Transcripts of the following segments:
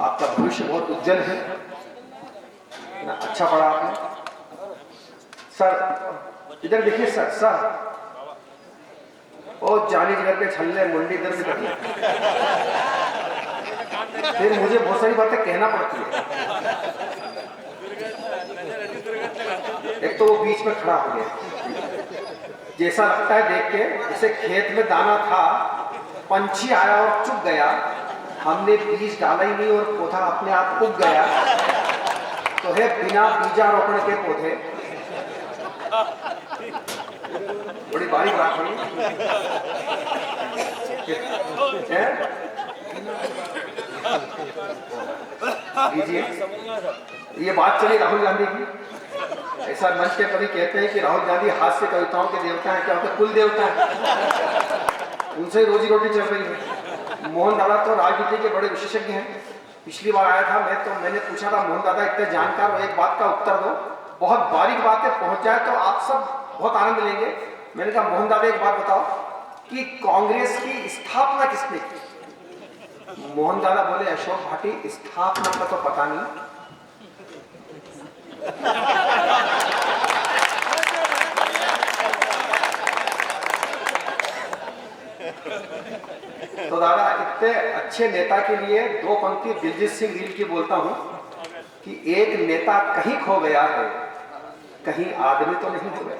आपका भविष्य बहुत उज्जवल है ना, अच्छा पढ़ा आपने। सर इधर देखिए सर, सर ओ जानी जिगर के छल्ले मुंडी इधर से कर ले, फिर मुझे बहुत सारी बातें कहना पड़ती है। एक तो वो बीच में खड़ा हो गया, जैसा लगता है देख के जैसे खेत में दाना था, पंछी आया और चुग गया, हमने बीज डाला ही नहीं और पौधा अपने आप उग गया, तो है बिना बीजारोपण के पौधे। बड़ी बारीक बात हुई लीजिए। ये बात चली राहुल गांधी की, ऐसा मंच के कवि कहते हैं कि राहुल गांधी हास्य कविताओं के देवता हैं, क्या होते कुल देवता हैं, उनसे रोजी रोटी चल रही है। मोहन दादा तो राजनीति के बड़े विशेषज्ञ हैं। पिछली बार आया था मैं, तो मैंने पूछा था मोहन दादा इतने जानकार हो, एक बात का उत्तर दो, बहुत बारीक बातें पहुंच जाए तो आप सब बहुत आनंद लेंगे। मैंने कहा मोहन दादा एक बात बताओ कि कांग्रेस की स्थापना किसने की? मोहन दादा बोले अशोक भाटी स्थापना का तो पता नहीं। तो दादा इतने अच्छे नेता के लिए दो पंक्ति दिलजीत सिंह रील की बोलता हूं कि एक नेता कहीं खो गया है, कहीं आदमी तो नहीं हो गया।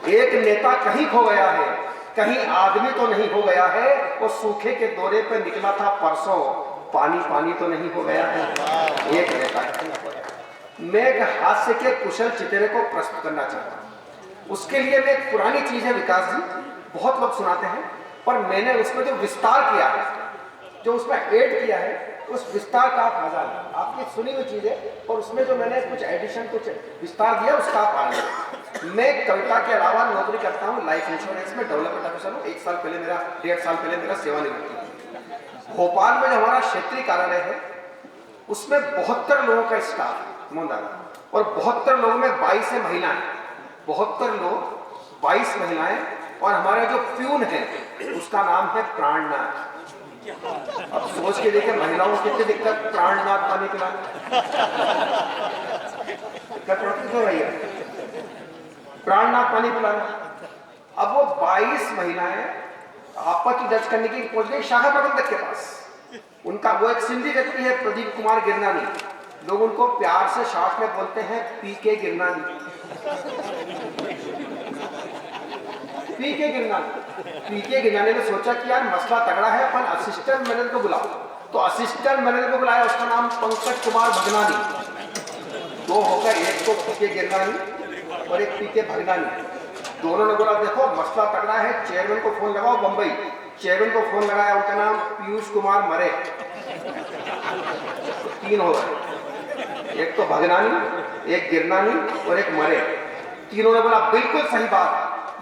एक नेता कहीं खो गया है, कहीं आदमी तो नहीं हो गया है, वो सूखे के दौरे पे निकला था परसों, पानी पानी तो नहीं हो गया है। एक नेता कहीं खो गया। मैं एक हास्य के कुशल चितेरे को प्रस्तुत करना चाहता हूं। उसके लिए मैं एक पुरानी चीज है विकास जी, बहुत लोग सुनाते हैं, पर मैंने उसमें जो विस्तार किया है, जो उसमें ऐड किया है, उस विस्तार का आप मजा लें। आपकी सुनी हुई चीज है और उसमें जो मैंने कुछ एडिशन, कुछ विस्तार दिया, उसका आप आनंद। मैं कविता के अलावा नौकरी करता हूँ लाइफ इंश्योरेंस में, डेवलपमेंट ऑफिसर हूँ। 1 साल पहले मेरा 1.5 साल पहले मेरा सेवानिवृत्ति। भोपाल में जो हमारा क्षेत्रीय कार्यालय है उसमें 72 लोगों का स्टाफ है मोहन दादा, और 72 लोगों में 22 महिलाएं, 72 लोग 22 महिलाएं, और हमारा जो प्यून है उसका नाम है प्राणनाथ। अब सोच के देखिए महिलाओं को कितनी दिक्कत प्राणनाथ पानी पिलाने, दिक्कत पड़ती तो रही है प्राणनाथ पानी पिलाना। अब वो 22 महिलाएं आपत्ति दर्ज करने की पहुंच गई शाखा प्रबंधक के पास। उनका वो एक सिंधी व्यक्ति है प्रदीप कुमार गिरनानी, लोग उनको प्यार से शॉर्ट में बोलते हैं पीके गिरनानी। पीके गिरनानी ने सोचा कि यार मसला तगड़ा है, अपन असिस्टेंट मैनेजर को बुलाओ। तो असिस्टेंट मैनेजर को बुलाया, उसका नाम पंकज कुमार भगनानी। दो होगा, एक तो पीके गिरनानी और एक पीके भगनानी। दोनों ने बोला देखो मसला तगड़ा है, चेयरमैन को फोन लगाओ बंबई। चेयरमैन को फोन लगाया, उनका नाम पीयूष कुमार मरे। 3 हो गए, एक तो भगनानी, एक गिरनानी और एक मरे। तीनों ने बोला बिल्कुल सही बात,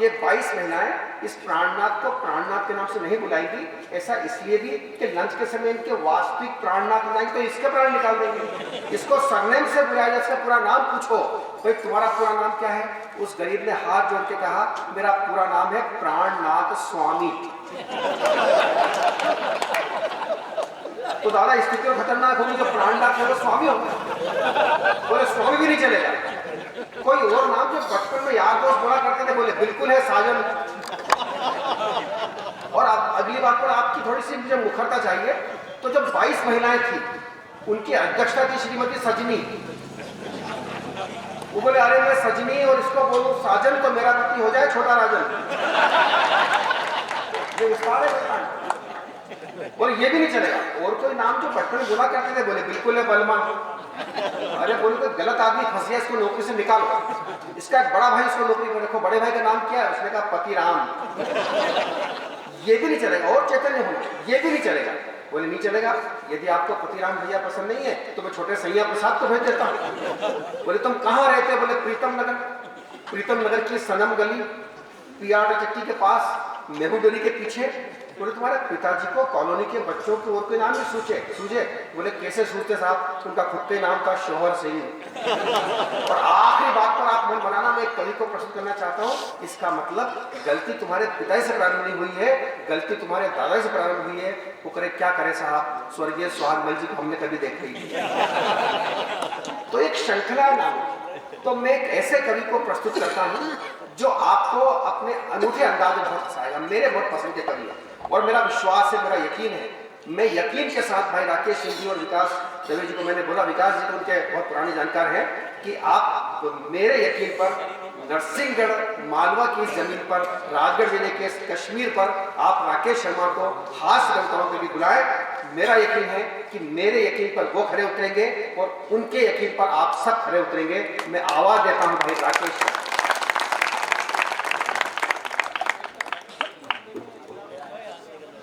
ये 22 महिलाएं इस प्राणनाथ को प्राणनाथ के नाम से नहीं बुलाएंगी। ऐसा इसलिए भी कि लंच के समय इनके वास्तविक प्राणनाथ बुलाएंगे तो इसके प्राण निकाल देंगे। इसको सरनेम से बुलाया, इसका पूरा नाम पूछो, भाई तुम्हारा पूरा नाम क्या है? उस गरीब ने हाथ जोड़ के कहा मेरा पूरा नाम है प्राणनाथ स्वामी। तो दादा स्थिति खतरनाक होगी, जो प्राणनाथ है वो स्वामी होगा। बोले स्वामी भी नहीं चलेगा, कोई और नाम जो बचपन में यार दोस्त बोला करते थे। बोले बिल्कुल है साजन। और अगली बात पर आपकी थोड़ी सी मुझे मुखरता चाहिए। तो जब 22 महिलाएं थी, उनकी अध्यक्षता थी श्रीमती सजनी। वो बोले अरे मैं सजनी और इसको बोलूं साजन तो मेरा पति हो जाए छोटा राजन। ये विस्तार है। बोले ये भी नहीं चलेगा, और कोई नाम जो बचपन में बोला करते थे। बोले बिल्कुल है बलमा। अरे बोले कोई गलत आदमी फंस गया, इसको नौकरी से निकालो। इसका एक बड़ा भाई इसको नौकरी पर रखो। बड़े भाई का नाम क्या है? उसने कहा पति राम। ये भी नहीं चलेगा, और चैतन्य होना, ये भी नहीं चलेगा। बोले नहीं चलेगा, यदि आपको पति राम भैया पसंद नहीं है तो मैं छोटे सैया प्रसाद को भेज देता हूँ। बोले तुम कहाँ रहते? बोले प्रीतम नगर। प्रीतम नगर की सनम गली, पियाड़ चट्टी के पास, मेहू गली के पीछे बोले तुम्हारे पिताजी को कॉलोनी के बच्चों की और कोई नाम नहीं सूझे। बोले कैसे सूझते साहब, उनका खुद का नाम था शोहर सिंह। और आखिरी बात पर आप मन बनाना, मैं एक कवि को प्रश्न करना चाहता हूँ, इसका मतलब गलती तुम्हारे पिताजी से प्रारंभ नहीं हुई है, गलती तुम्हारे दादाजी से प्रारंभ हुई है। वो करे क्या करे साहब, स्वर्गीय सुहागमल जी को हमने कभी देखा ही नहीं। तो एक श्रृंखला नाम। तो मैं एक ऐसे कवि को प्रस्तुत करता हूँ जो आपको अपने अनूठे अंदाज में बहुत हंसाएगा। मेरे बहुत पसंद के कवि है और मेरा विश्वास है, मेरा यकीन है, मैं यकीन के साथ भाई राकेश सिंह जी और विकास दवे जी को मैंने बोला, विकास जी तो उनके बहुत पुराने जानकार हैं, कि आप तो मेरे यकीन पर नरसिंहगढ़ मालवा की जमीन पर, राजगढ़ जिले के कश्मीर पर आप राकेश शर्मा को हास्य कविताओं के लिए बुलाएं। मेरा यकीन है कि मेरे यकीन पर वो खड़े उतरेंगे और उनके यकीन पर आप सब खड़े उतरेंगे। मैं आवाज देता हूं भाई राकेश।